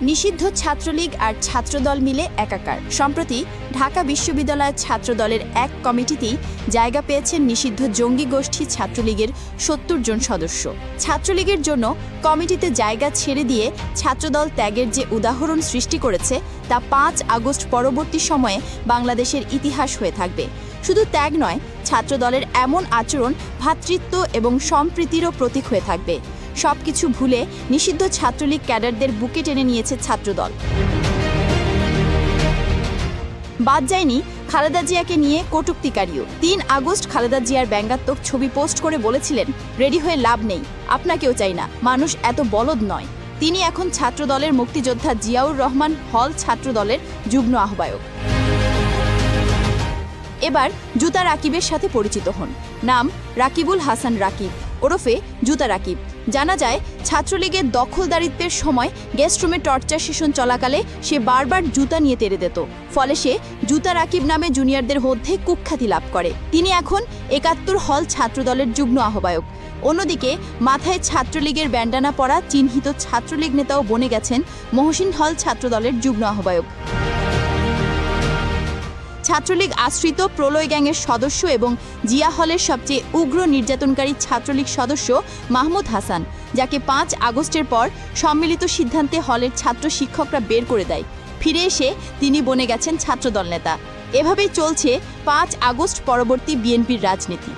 নিষিদ্ধ ছাত্রলীগ আর ছাত্রদল মিলে একাকার। সম্প্রতি ঢাকা বিশ্ববিদ্যালয়ের ছাত্রদলের এক কমিটিতেই জায়গা পেয়েছেন নিষিদ্ধ জঙ্গি গোষ্ঠী ছাত্রলীগের ৭০ জন সদস্য। ছাত্রলীগের জন্য কমিটিতে জায়গা ছেড়ে দিয়ে ছাত্রদল ত্যাগের যে উদাহরণ সৃষ্টি করেছে তা ৫ আগস্ট পরবর্তী সময়ে বাংলাদেশের ইতিহাস হয়ে থাকবে। শুধু ত্যাগ নয়, ছাত্রদলের এমন আচরণ ভ্রাতৃত্ব এবং সম্প্রীতিরও প্রতীক হয়ে থাকবে। সবকিছু ভুলে নিষিদ্ধ ছাত্রলীগ ক্যাডারদের বুকে টেনে নিয়েছে ছাত্রদল। বাদ যায়নি খালেদা জিয়াকে নিয়ে কটূক্তিকারীও। ৩ আগস্ট খালেদা জিয়ার ব্যঙ্গাত্মক ছবি পোস্ট করে বলেছিলেন, রেডি হয়ে লাভ নেই, আপনাকেও চাই না, মানুষ এত বলদ নয়। তিনি এখন ছাত্রদলের মুক্তিযোদ্ধা জিয়াউর রহমান হল ছাত্রদলের যুগ্ম আহ্বায়ক। এবার জুতা রাকিবের সাথে পরিচিত হন। নাম রাকিবুল হাসান রাকিব ওরফে জুতা রাকিব। জানা যায়, ছাত্রলীগের দখলদারিত্বের সময় গেস্টরুমে টর্চার সেশন চলাকালে সে বারবার জুতা নিয়ে তেড়ে দিত। ফলে সে জুতা রাকিব নামে জুনিয়রদের মধ্যে কুখ্যাতি লাভ করে। তিনি এখন ৭১ হল ছাত্রদলের যুগ্ম আহ্বায়ক। অন্যদিকে মাথায় ছাত্রলীগের ব্যান্ডানা পরা চিহ্নিত ছাত্রলীগ নেতাও বনে গেছেন মহসিন হল ছাত্রদলের যুগ্ম আহ্বায়ক। ছাত্রলীগ আশ্রিত প্রলয় গ্যাংয়ের সদস্য এবং জিয়া হলের সবচেয়ে উগ্র নির্যাতনকারী ছাত্রলীগ সদস্য মাহমুদ হাসান, যাকে ৫ আগস্টের পর সম্মিলিত সিদ্ধান্তে হলের ছাত্র শিক্ষকরা বের করে দেয়। ফিরে এসে তিনি বনে গেছেন ছাত্রদল নেতা। এভাবেই চলছে ৫ আগস্ট পরবর্তী বিএনপির রাজনীতি।